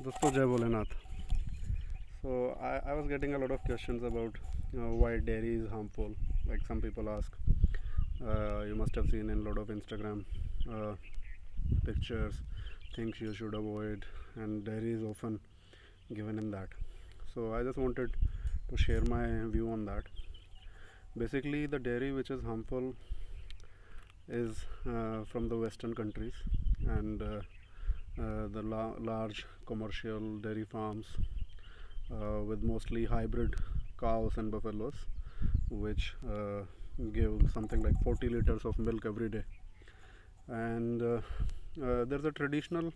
दोस्तों जय Bholenath. So I was getting a lot of questions about why dairy is harmful. Like some people ask, you must have seen in a lot of Instagram uh, pictures, things you should avoid, and dairy is often given in that. So I just wanted to share my view on that. Basically, the dairy which is harmful is from the Western countries and the large commercial dairy farms with mostly hybrid cows and buffaloes, which give something like 40 liters of milk every day. And there's a traditional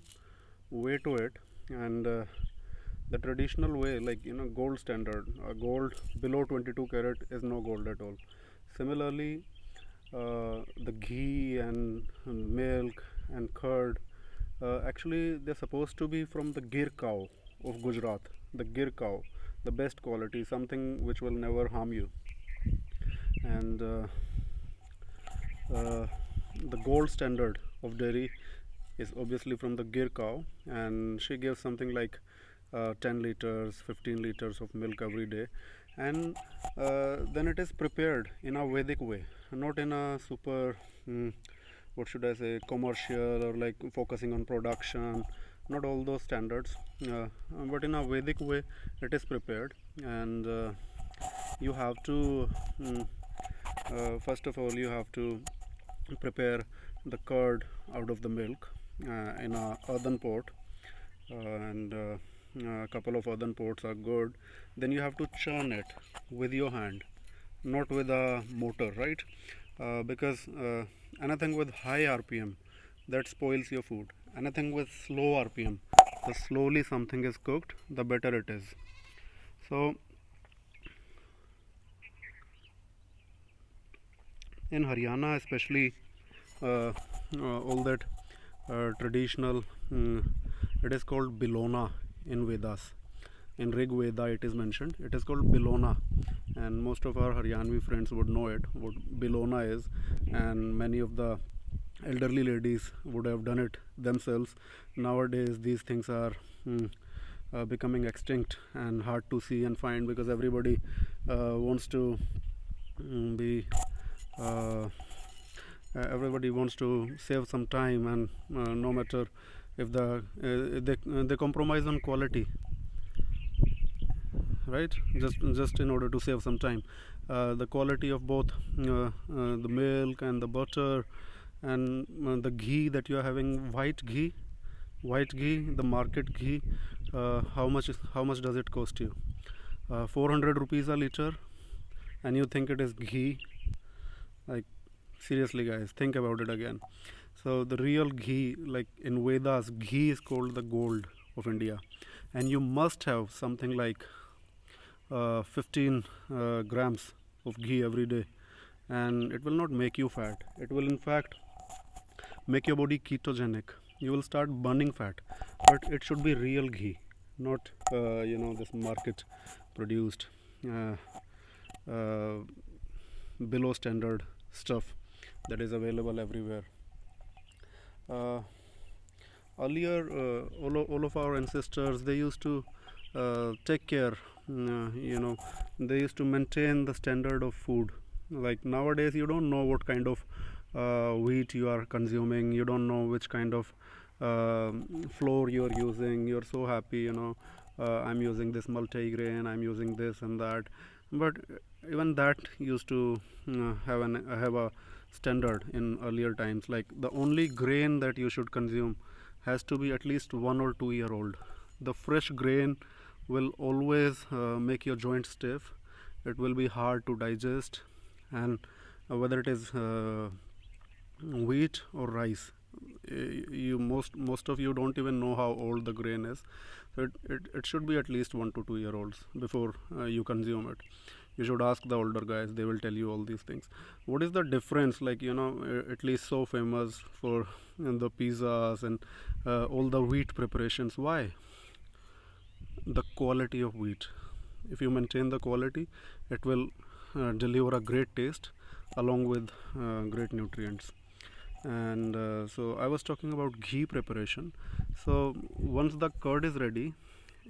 way to it, and the traditional way, like gold standard, gold below 22 carat is no gold at all. Similarly, the ghee and milk and curd, actually they're supposed to be from the Gir cow of Gujarat, the Gir cow, the best quality, something which will never harm you. And the gold standard of dairy is obviously from the Gir cow, and she gives something like 10 liters, 15 liters of milk every day. And then it is prepared in a Vedic way, not in a super what should I say, commercial, or like focusing on production, not all those standards, but in a Vedic way it is prepared. And you have to first of all you have to prepare the curd out of the milk in a earthen pot, and a couple of earthen pots are good. Then you have to churn it with your hand, not with a motor, right? Because anything with high rpm, that spoils your food. Anything with slow rpm, the slowly something is cooked, the better it is. So in Haryana especially, all that traditional, it is called bilona in Vedas. In RIGVED it is mentioned, it is called bilona, and most of our Haryanvi friends would know it, what bilona is, and many of the elderly ladies would have done it themselves. Nowadays these things are becoming extinct and hard to see and find, because everybody wants to be everybody wants to save some time, and no matter if they compromise on quality, right? Just in order to save some time, the quality of both the milk and the butter and the ghee that you are having, white ghee, the market ghee, how much does it cost you? 400 rupees a liter, and you think it is ghee? Like, seriously guys, think about it again. So the real ghee, like in Vedas, ghee is called the gold of India, and you must have something like 15 grams of ghee every day, and it will not make you fat. It will in fact make your body ketogenic. You will start burning fat, but it should be real ghee, not this market produced uh, uh, below standard stuff that is available everywhere. uh, Earlier, all of our ancestors, they used to take care, they used to maintain the standard of food. Like nowadays you don't know what kind of wheat you are consuming, you don't know which kind of flour you are using. You're so happy, I'm using this multigrain, I'm using this and that, but even that used to have a standard in earlier times. Like the only grain that you should consume has to be at least 1 or 2 year old. The fresh grain will always make your joints stiff, it will be hard to digest, and whether it is wheat or rice, you most of you don't even know how old the grain is. So it should be at least 1 to 2 year olds before you consume it. You should ask the older guys, they will tell you all these things. What is the difference? Like Italy is so famous for the pizzas and all the wheat preparations. Why? The quality of wheat. If you maintain the quality, it will deliver a great taste along with great nutrients. And so I was talking about ghee preparation. So once the curd is ready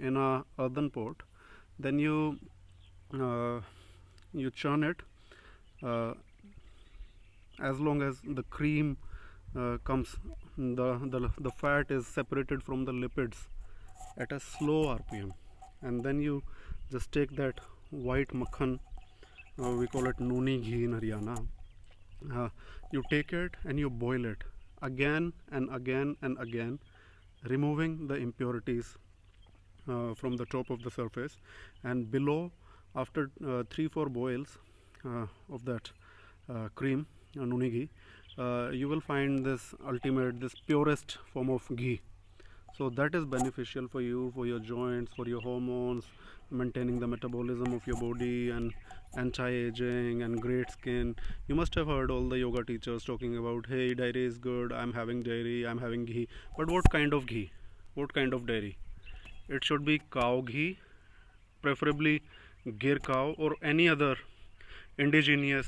in a earthen pot, then uh, you churn it uh, as long as the cream comes, the fat is separated from the lipids at a slow rpm, and then you just take that white makhan, we call it nooni ghee in Haryana. You take it and you boil it again and again and again, removing the impurities from the top of the surface, and below, after 3-4 boils of that cream, nooni ghee, you will find this ultimate, this purest form of ghee. So that is beneficial for you, for your joints, for your hormones, maintaining the metabolism of your body, and anti-aging and great skin. You must have heard all the yoga teachers talking about, hey, dairy is good, I'm having dairy, I'm having ghee. But what kind of ghee? What kind of dairy? It should be cow ghee, preferably Gir cow or any other indigenous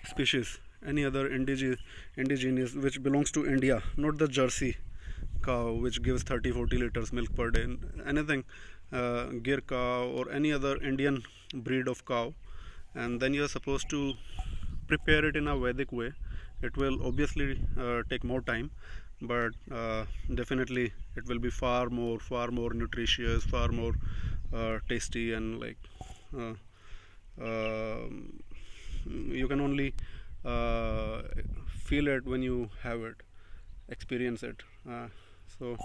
species, any other indigenous which belongs to India, not the Jersey cow which gives 30-40 liters milk per day. Anything, Gir cow or any other Indian breed of cow, and then you are supposed to prepare it in a Vedic way. It will obviously take more time, but definitely it will be far more nutritious, far more tasty, and like uh, you can only uh, feel it when you have it, experience it. So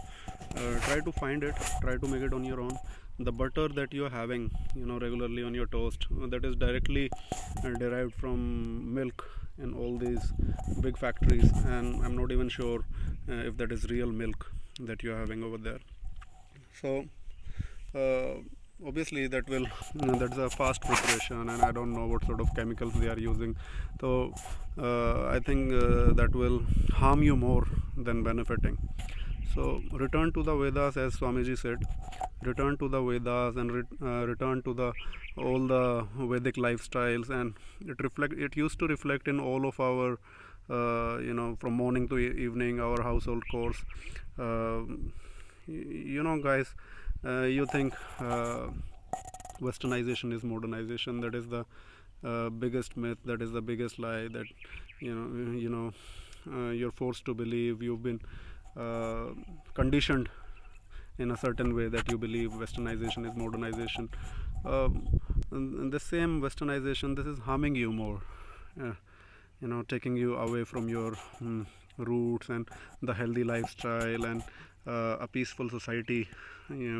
try to find it, try to make it on your own. The butter that you are having, regularly on your toast, that is directly derived from milk in all these big factories, and I'm not even sure if that is real milk that you are having over there. So uh, obviously that's a fast preparation, and I don't know what sort of chemicals they are using. So I think that will harm you more than benefiting. So return to the Vedas, as Swamiji said. Return to the Vedas, and return to the all the Vedic lifestyles, and it used to reflect in all of our from morning to evening, our household chores. uh, Guys, you think westernization is modernization. That is the biggest myth, that is the biggest lie that you're forced to believe. You've been uh, conditioned in a certain way that you believe westernization is modernization. And the same westernization, this is harming you more, uh, taking you away from your roots and the healthy lifestyle, and a peaceful society.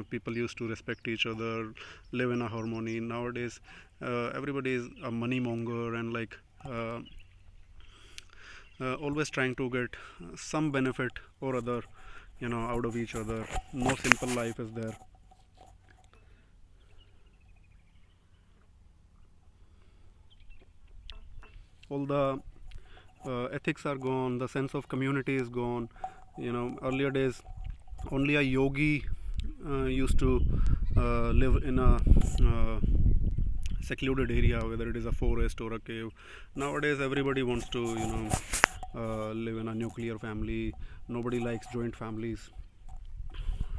People used to respect each other, live in a harmony. Nowadays everybody is a money monger, and like always trying to get some benefit or other, out of each other. No simple life is there. All the ethics are gone, the sense of community is gone. Earlier days, only a yogi used to live in a secluded area, whether it is a forest or a cave. Nowadays everybody wants to live in a nuclear family. Nobody likes joint families.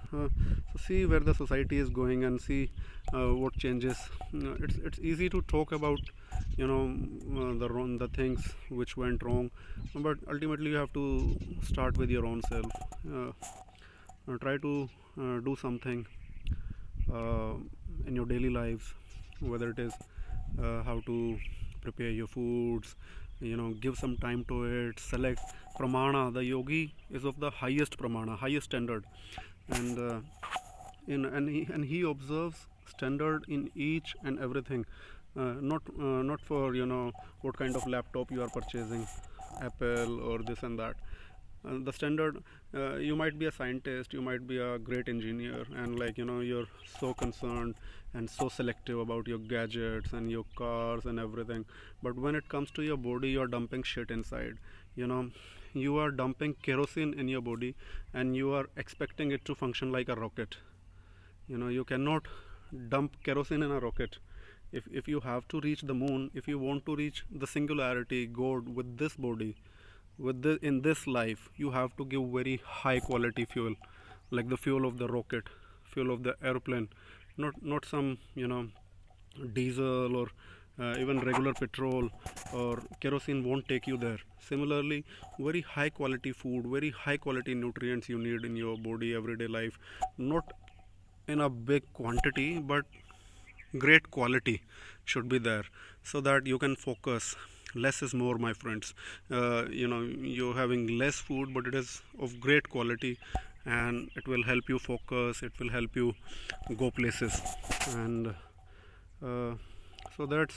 So see where the society is going, and see what changes. It's easy to talk about the things which went wrong, but ultimately you have to start with your own self. Try to do something uh, in your daily lives, whether it is how to prepare your foods. Give some time to it. Select pramana. The yogi is of the highest pramana, highest standard, and he observes standard in each and everything. Not for what kind of laptop you are purchasing, Apple or this and that. The standard, you might be a scientist, you might be a great engineer, and you're so concerned and so selective about your gadgets and your cars and everything, but when it comes to your body, you're dumping shit inside. You are dumping kerosene in your body, and you are expecting it to function like a rocket. You cannot dump kerosene in a rocket. If you have to reach the moon, if you want to reach the singularity, God, with this body, with this, in this life you have to give very high quality fuel, like the fuel of the rocket, fuel of the airplane, not some, diesel or even regular petrol or kerosene won't take you there. Similarly, very high quality food, very high quality nutrients you need in your body everyday life, not in a big quantity but great quality should be there, so that you can focus. Less is more, my friends. You're having less food but it is of great quality, and it will help you focus, it will help you go places. And so that's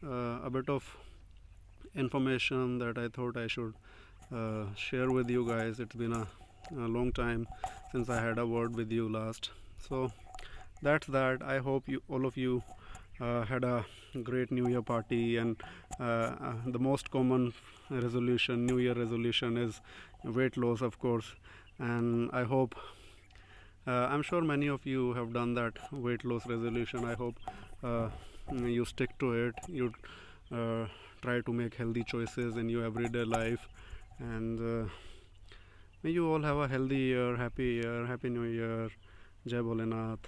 a bit of information that I thought I should share with you guys. It's been a long time since I had a word with you last. So that's that. I hope you, all of you, had a great New Year party. And the most common resolution, New Year resolution, is weight loss, of course. And I hope, I'm sure many of you have done that weight loss resolution. I hope you stick to it. You try to make healthy choices in your everyday life. And may you all have a healthy year, happy New Year. Jai Bholenath.